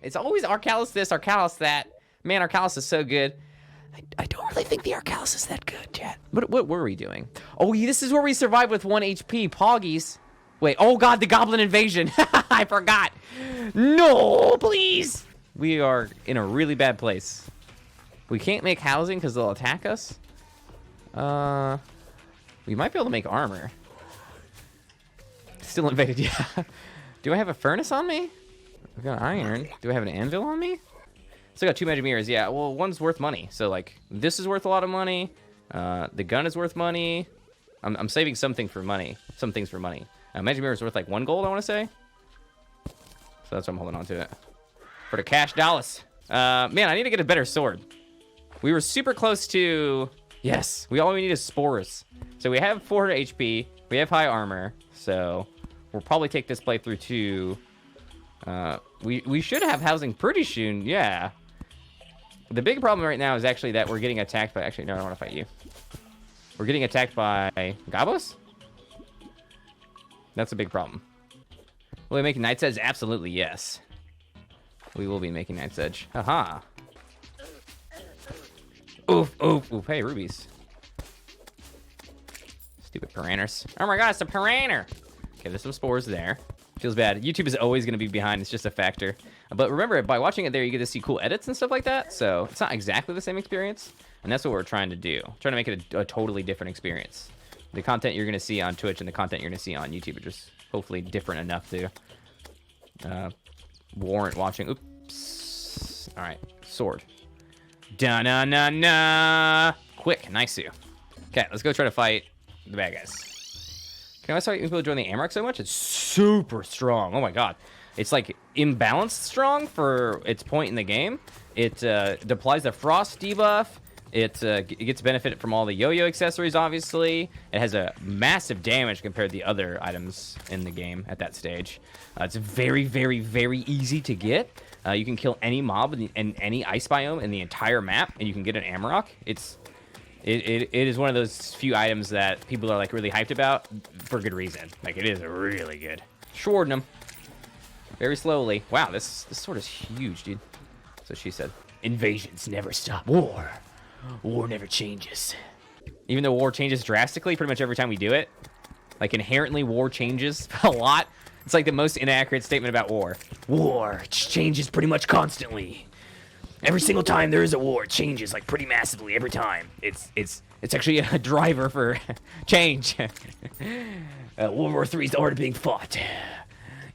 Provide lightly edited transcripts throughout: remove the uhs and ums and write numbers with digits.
It's always our Calloused this, our Calloused that. Man, our Calloused is so good. I don't really think the Calloused is that good, chat. What were we doing? Oh, this is where we survived with 1 HP. Poggies. Wait, oh god, the goblin invasion. I forgot. No, please. We are in a really bad place. We can't make housing because they'll attack us. We might be able to make armor. Still invaded, yeah. Do I have a furnace on me? I've got iron. Do I have an anvil on me? Still got 2 magic mirrors. Yeah, well, one's worth money. So, like, this is worth a lot of money. The gun is worth money. I'm saving something for money. Some things for money. Magic mirror is worth, like, 1 gold, I want to say. So that's why I'm holding on to it. For the cash dollars. Man, I need to get a better sword. We were super close to... Yes, all we need is spores. So we have 400 HP. We have high armor. So we'll probably take this playthrough to... we should have housing pretty soon, yeah. The big problem right now is actually that we're getting attacked by... Actually, no, I don't want to fight you. We're getting attacked by Gobos? That's a big problem. Will we make Knight's Edge? Absolutely, yes. We will be making Knight's Edge. Haha. Oof, oof, oof. Hey, rubies. Stupid piranhas. Oh my god, it's a piranha! Okay, there's some spores there. Feels bad. YouTube is always going to be behind. It's just a factor. But remember, by watching it there, you get to see cool edits and stuff like that. So it's not exactly the same experience. And that's what we're trying to do. Trying to make it a totally different experience. The content you're going to see on Twitch and the content you're going to see on YouTube are just hopefully different enough to warrant watching. Oops. All right. Sword. Da-na-na-na. Quick. Nice. Okay, let's go try to fight the bad guys. Can I start people join the Amarok so much? It's super strong. Oh my god. It's like imbalanced strong for its point in the game. It applies the frost debuff. It gets benefit from all the yo-yo accessories, obviously. It has a massive damage compared to the other items in the game at that stage. It's very, very, very easy to get. You can kill any mob in any ice biome in the entire map, and you can get an Amarok. It is one of those few items that people are like really hyped about for good reason. Like, it is really good. Shorting them very slowly. Wow, this sword is huge, dude. So she said. Invasions never stop. War never changes. Even though war changes drastically pretty much every time we do it. Like, inherently, war changes a lot. It's like the most inaccurate statement about war. War changes pretty much constantly. Every single time there is a war, it changes like pretty massively every time. It's actually a driver for change. World War III is already being fought.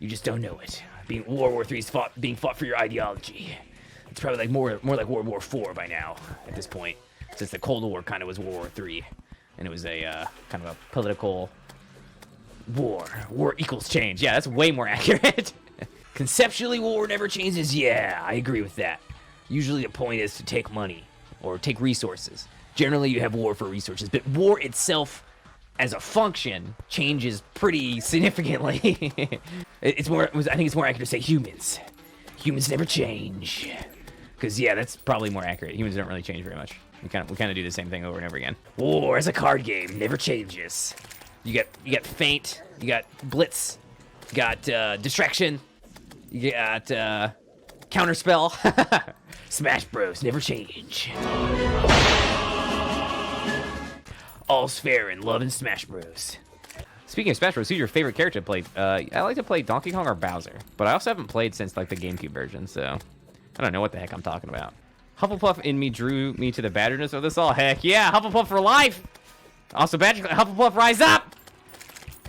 You just don't know it. World War III is being fought for your ideology. It's probably like more like World War IV by now at this point, since the Cold War kind of was World War III, and it was a kind of a political war. War equals change. Yeah, that's way more accurate. Conceptually, war never changes. Yeah, I agree with that. Usually the point is to take money or take resources. Generally, you have war for resources, but war itself as a function changes pretty significantly. I think it's more accurate to say humans. Humans never change. Because, yeah, that's probably more accurate. Humans don't really change very much. We kind of do the same thing over and over again. War as a card game never changes. You got feint, you got blitz, you got distraction, you got counterspell. Smash Bros never change. All's fair in love and Smash Bros. Speaking of Smash Bros, who's your favorite character to play? I like to play Donkey Kong or Bowser, but I also haven't played since like the GameCube version, so I don't know what the heck I'm talking about. Hufflepuff in me drew me to the batterness of this all. Heck yeah, Hufflepuff for life. Also, Hufflepuff rise up.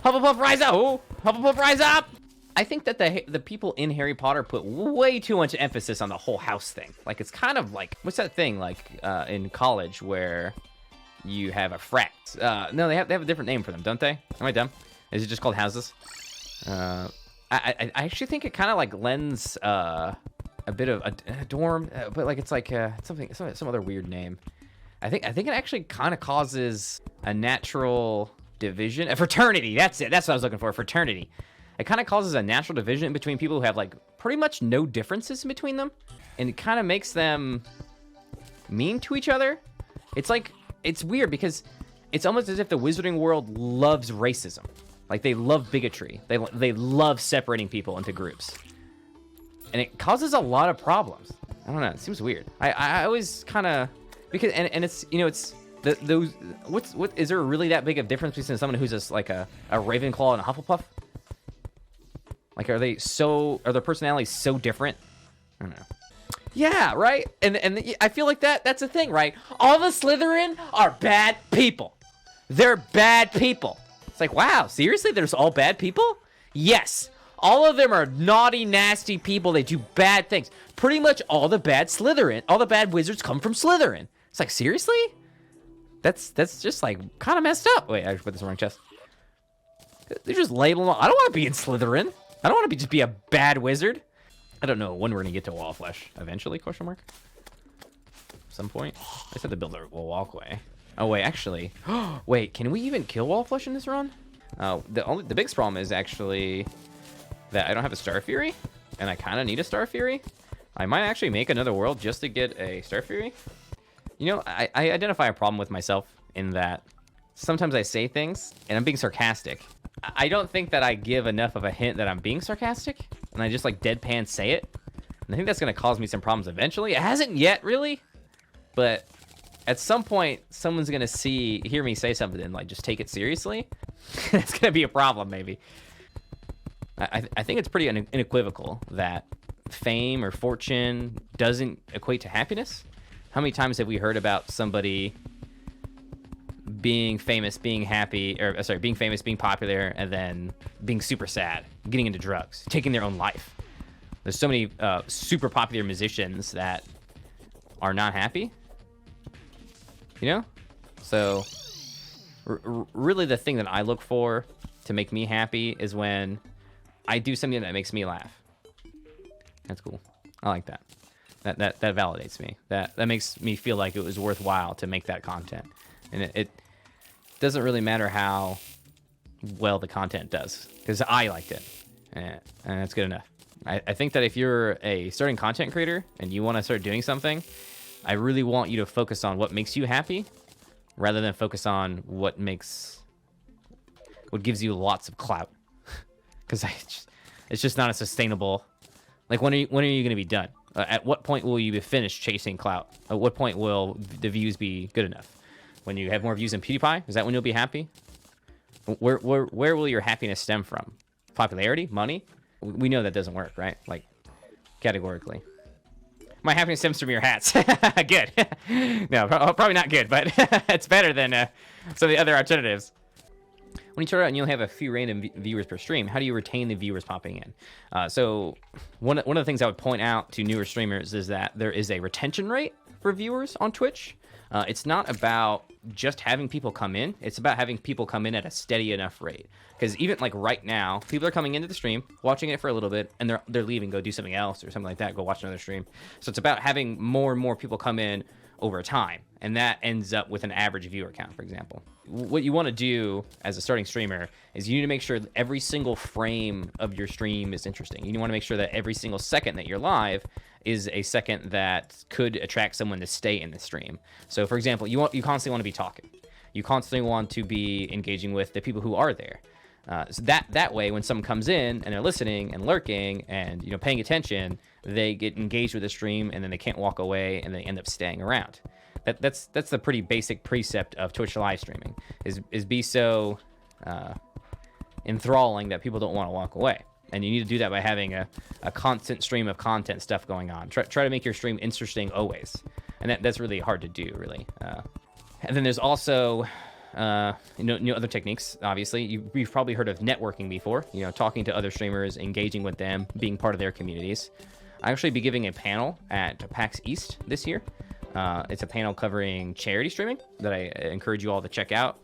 Hufflepuff rise up. Oh, Hufflepuff rise up. I think that the people in Harry Potter put way too much emphasis on the whole house thing. Like, it's kind of like, what's that thing like in college where you have a frat? No, they have a different name for them, don't they? Am I dumb? Is it just called houses? I actually think it kind of like lends a bit of a dorm, but like it's like some other weird name. I think it actually kind of causes a natural division, a fraternity. That's it. That's what I was looking for. A fraternity. It kind of causes a natural division between people who have like pretty much no differences in between them, and it kind of makes them mean to each other. It's like, it's weird because it's almost as if the wizarding world loves racism. Like, they love bigotry. They love separating people into groups. and it causes a lot of problems. I don't know. It seems weird. I always kind of because and it's it's those what is there really that big of difference between someone who's just like a Ravenclaw and a Hufflepuff? Like, are their personalities so different? I don't know. Yeah, right. And I feel like that's a thing, right? All the Slytherin are bad people. They're bad people. It's like, wow, seriously? There's all bad people? Yes. All of them are naughty, nasty people. They do bad things. Pretty much all the bad wizards come from Slytherin. It's like, seriously? That's just like kind of messed up. Wait, I put this in the wrong chest. They just label them. I don't want to be in Slytherin. I don't want to just be a bad wizard. I don't know when we're gonna get to wall flesh. Eventually? Question mark. Some point. I just have to build a walkway. Oh wait, actually. Wait, can we even kill wall flesh in this run? The biggest problem is actually that I don't have a Starfury, and I kind of need a Starfury. I might actually make another world just to get a Starfury. You know, I identify a problem with myself in that sometimes I say things and I'm being sarcastic. I don't think that I give enough of a hint that I'm being sarcastic, and I just like deadpan say it. And I think that's gonna cause me some problems eventually. It hasn't yet, really, but at some point, someone's gonna hear me say something and like just take it seriously. It's gonna be a problem, maybe. I think it's pretty unequivocal that fame or fortune doesn't equate to happiness. How many times have we heard about somebody being famous, being happy, or sorry, being famous, being popular, and then being super sad, getting into drugs, taking their own life? There's so many super popular musicians that are not happy, you know? So really the thing that I look for to make me happy is when I do something that makes me laugh. That's cool. I like that. That validates me. That makes me feel like it was worthwhile to make that content. And it doesn't really matter how well the content does, because I liked it, and that's good enough. I think that if you're a starting content creator and you want to start doing something, I really want you to focus on what makes you happy, rather than focus on what gives you lots of clout. Because it's just not a sustainable. Like, when are you going to be done? At what point will you be finished chasing clout? At what point will the views be good enough? When you have more views than PewDiePie? Is that when you'll be happy? Where will your happiness stem from? Popularity? Money? We know that doesn't work, right? Like, categorically. My happiness stems from your hats. Good. No, probably not good, but it's better than some of the other alternatives. When you start out and you'll have a few random viewers per stream, how do you retain the viewers popping in? So one of the things I would point out to newer streamers is that there is a retention rate for viewers on Twitch. It's not about just having people come in. It's about having people come in at a steady enough rate. Because even like right now, people are coming into the stream, watching it for a little bit, and they're leaving, go do something else or something like that, go watch another stream. So it's about having more and more people come in over time, and that ends up with an average viewer count, for example. What you want to do as a starting streamer is you need to make sure that every single frame of your stream is interesting. You want to make sure that every single second that you're live is a second that could attract someone to stay in the stream. So, for example, you constantly want to be talking. You constantly want to be engaging with the people who are there. So that way, when someone comes in and they're listening and lurking and paying attention, they get engaged with the stream, and then they can't walk away, and they end up staying around. That's the pretty basic precept of Twitch live streaming is be so enthralling that people don't want to walk away. And you need to do that by having a constant stream of content stuff going on. Try to make your stream interesting always, and that's really hard to do, really. And then there's also other techniques. Obviously, you've probably heard of networking before. Talking to other streamers, engaging with them, being part of their communities. I'll actually be giving a panel at PAX East this year. It's a panel covering charity streaming that I encourage you all to check out.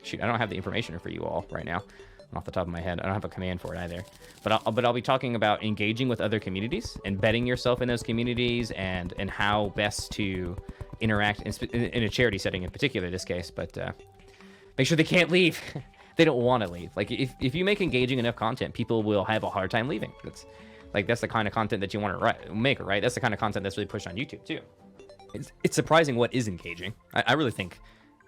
Shoot, I don't have the information for you all right now off the top of my head. I don't have a command for it either. But I'll be talking about engaging with other communities, embedding yourself in those communities, and how best to interact in a charity setting in particular, this case. But make sure they can't leave. They don't want to leave. Like, if you make engaging enough content, people will have a hard time leaving. That's the kind of content that you want to make, right? That's the kind of content that's really pushed on YouTube too. It's surprising what is engaging. I really think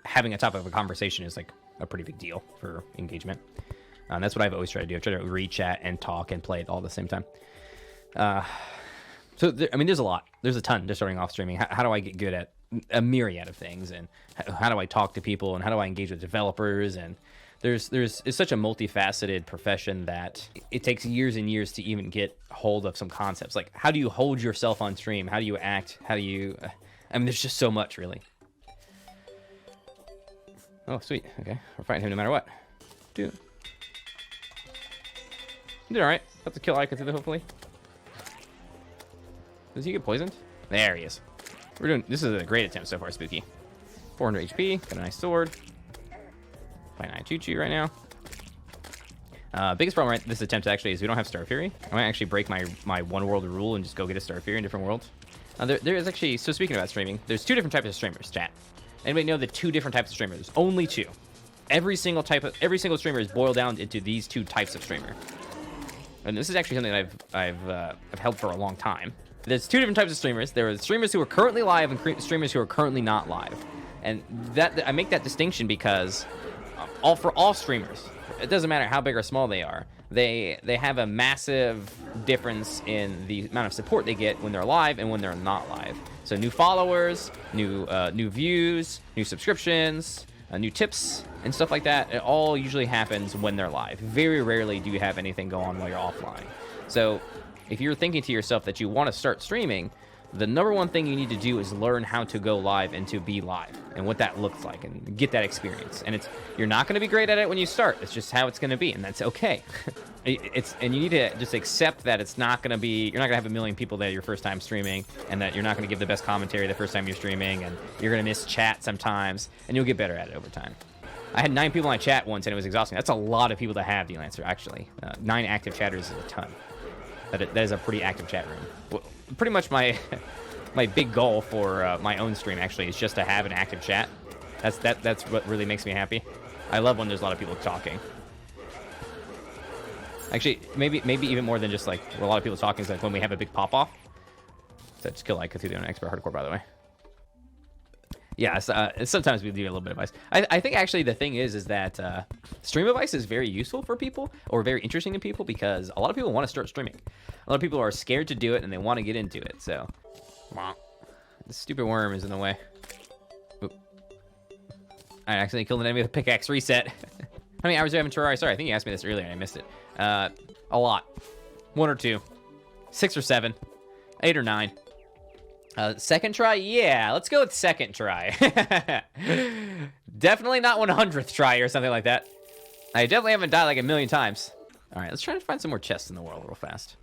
having a topic of a conversation is like a pretty big deal for engagement. That's what I've always tried to do. I've tried to read, chat, and talk and play it all at the same time. So, I mean, there's a lot. There's a ton to starting off streaming. How do I get good at a myriad of things? And how do I talk to people? And how do I engage with developers? And it's such a multifaceted profession that it takes years and years to even get hold of some concepts. Like, how do you hold yourself on stream? How do you act? How do you... I mean, there's just so much, really. Oh, sweet. Okay. We're fighting him no matter what. Dude. You did alright. About to kill Icon, hopefully. Does he get poisoned? There he is. This is a great attempt so far, Spooky. 400 HP. Got a nice sword. Fighting Choo-Choo right now. Biggest problem right this attempt actually is we don't have Starfury. I might actually break my one world rule and just go get a Starfury in different worlds. There is actually, so speaking about streaming, there's 2 different types of streamers, chat. Anybody know the 2 different types of streamers? There's only 2. Every single streamer is boiled down into these 2 types of streamer. And this is actually something that I've held for a long time. There's 2 different types of streamers. There are streamers who are currently live and streamers who are currently not live. And that I make that distinction because for all streamers, it doesn't matter how big or small they are, they have a massive difference in the amount of support they get when they're live and when they're not live. So new followers, new views, new subscriptions, new tips, and stuff like that. It all usually happens when they're live. Very rarely do you have anything go on while you're offline. So if you're thinking to yourself that you want to start streaming, the number one thing you need to do is learn how to go live and to be live and what that looks like and get that experience. And you're not going to be great at it when you start. It's just how it's going to be, and that's okay. And you need to just accept that it's not going to be, you're not going to have a million people there your first time streaming, and that you're not going to give the best commentary the first time you're streaming, and you're going to miss chat sometimes, and you'll get better at it over time. I had 9 people in my chat once, and it was exhausting. That's a lot of people to have, D-Lancer, actually. 9 active chatters is a ton. That is a pretty active chat room. Well, pretty much my big goal for my own stream, actually, is just to have an active chat. That's what really makes me happy. I love when there's a lot of people talking. Actually, maybe even more than just like a lot of people talking is like when we have a big pop-off. So just kill like Cthulhu on expert hardcore, by the way. Yeah, sometimes we do a little bit of advice. I think actually the thing is that stream advice is very useful for people, or very interesting to people, because a lot of people want to start streaming. A lot of people are scared to do it and they want to get into it. So, the stupid worm is in the way. Oop. I accidentally killed an enemy with a pickaxe. Reset. How many hours do you have in Terraria? Sorry, I think you asked me this earlier and I missed it. A lot. 1 or 2. 6 or 7. 8 or 9. Second try? Yeah, let's go with second try. Definitely not 100th try or something like that. I definitely haven't died like a million times. All right, let's try to find some more chests in the world real fast.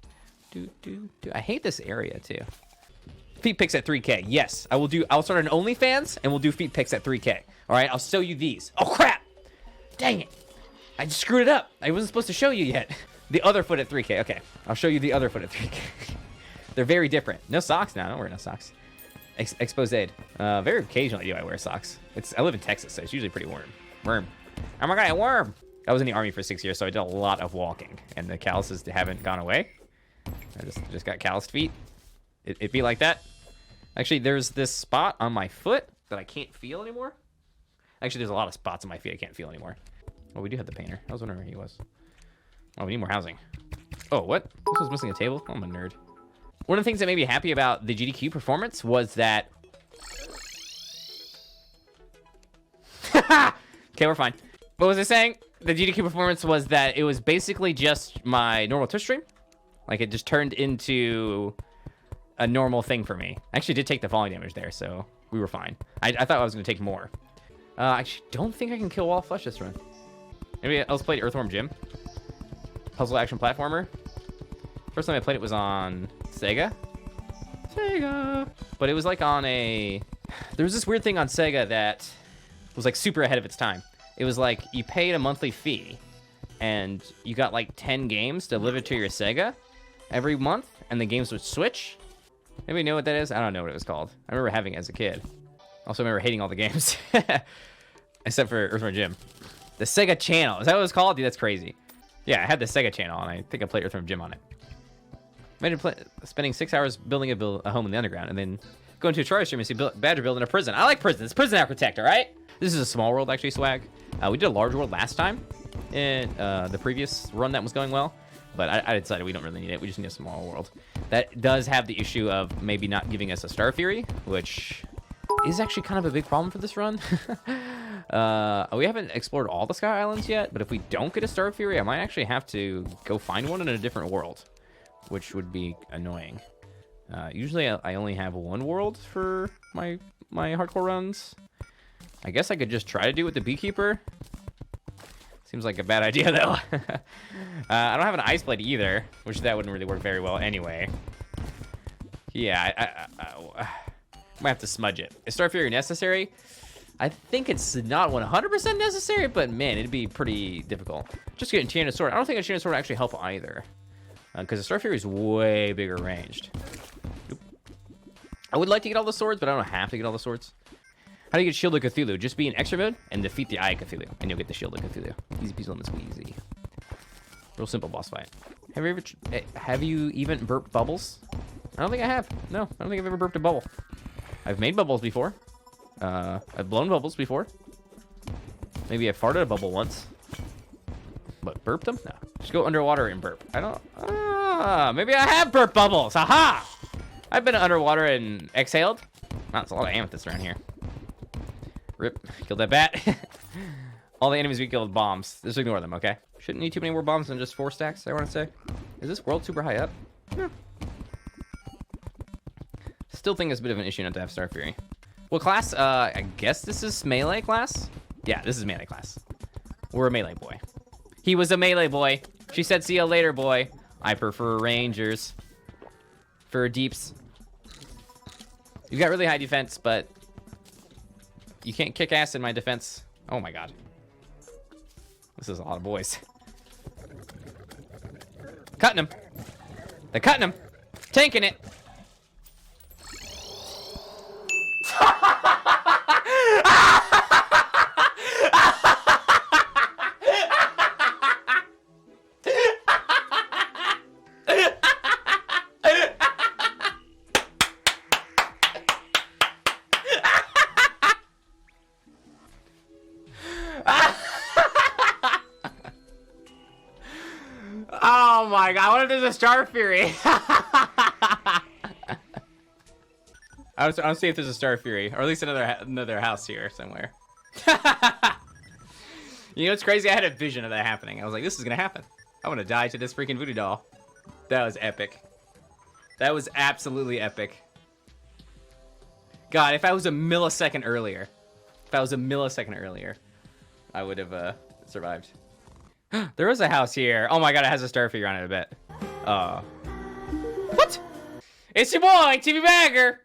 I hate this area too. Feet pics at 3K. Yes, I'll start an OnlyFans and we'll do feet pics at 3K. All right, I'll show you these. Oh crap! Dang it! I just screwed it up. I wasn't supposed to show you yet. The other foot at 3K. Okay, I'll show you the other foot at 3K. They're very different. No socks now. I don't wear no socks. Exposed. Very occasionally do I wear socks. I live in Texas, so it's usually pretty warm. Worm. Oh my god, a worm! I was in the army for 6 years, so I did a lot of walking, and the calluses haven't gone away. I just got calloused feet. It be like that. Actually, there's this spot on my foot that I can't feel anymore. Actually, there's a lot of spots on my feet I can't feel anymore. Oh, we do have the painter. I was wondering where he was. Oh, we need more housing. Oh, what? This was missing a table? I'm a nerd. One of the things that made me happy about the GDQ performance was that... Okay, we're fine. What was I saying? The GDQ performance was that it was basically just my normal Twitch stream. Like, it just turned into a normal thing for me. I actually did take the falling damage there, so we were fine. I thought I was going to take more. I actually don't think I can kill Wall of Flesh this run. Anybody else played Earthworm Jim? Puzzle action platformer. First time I played it was on Sega. But it was like on a... There was this weird thing on Sega that was like super ahead of its time. It was like you paid a monthly fee and you got like 10 games delivered to your Sega every month, and the games would switch. Anybody know what that is? I don't know what it was called. I remember having it as a kid. Also remember hating all the games. Except for Earthworm Jim. The Sega Channel. Is that what it was called? Dude, that's crazy. Yeah, I had the Sega Channel, and I think I played Earthworm Jim on it. Imagine spending 6 hours building a home in the underground, and then going to a Terraria stream and see Badger building a prison. I like prisons. It's Prison Architect, all right? This is a small world, actually, swag. We did a large world last time in the previous run that was going well. But I decided we don't really need it. We just need a small world. That does have the issue of maybe not giving us a Starfury, which is actually kind of a big problem for this run. We haven't explored all the Sky Islands yet, but if we don't get a Starfury, I might actually have to go find one in a different world, which would be annoying. Usually I only have one world for my hardcore runs. I guess I could just try to do it with the Beekeeper. Seems like a bad idea, though. I don't have an Ice Blade either, which that wouldn't really work very well anyway. Yeah, I might have to smudge it. Is Starfury necessary? I think it's not 100% necessary, but man, it'd be pretty difficult. Just get Enchanted Sword. I don't think Enchanted Sword would actually help either, because the Starfury is way bigger ranged. Oop. I would like to get all the swords, but I don't have to get all the swords. How do you get Shield of Cthulhu? Just be in extra mode and defeat the Eye of Cthulhu, and you'll get the Shield of Cthulhu. Easy peasy lemon squeezy. Real simple boss fight. Have you even burped bubbles? I don't think I have. No, I don't think I've ever burped a bubble. I've made bubbles before. I've blown bubbles before. Maybe I farted a bubble once. But burped them? No. Just go underwater and burp. I don't... maybe I have burped bubbles. Aha! I've been underwater and exhaled. Wow, there's a lot of amethyst around here. Rip. Killed that bat. All the enemies we killed with bombs. Just ignore them, okay? Shouldn't need too many more bombs than just 4 stacks, I want to say. Is this world super high up? Yeah. Still think it's a bit of an issue not to have Starfury. What class? I guess this is melee class? Yeah, this is melee class. We're a melee boy. He was a melee boy. She said, see you later, boy. I prefer rangers. For deeps. You've got really high defense, but you can't kick ass in my defense. Oh my god. This is a lot of boys. Cutting him. They're cutting him. Tanking it. Oh my god, what if there's a Starfury? I want to see if there's a Starfury, or at least another house here somewhere. You know what's crazy? I had a vision of that happening. I was like, this is gonna happen. I want to die to this freaking voodoo doll. That was epic. That was absolutely epic. God, if I was a millisecond earlier, I would have survived. There is a house here. Oh my god, it has a Starfury on it, I bet. What? It's your boy, TV Bagger!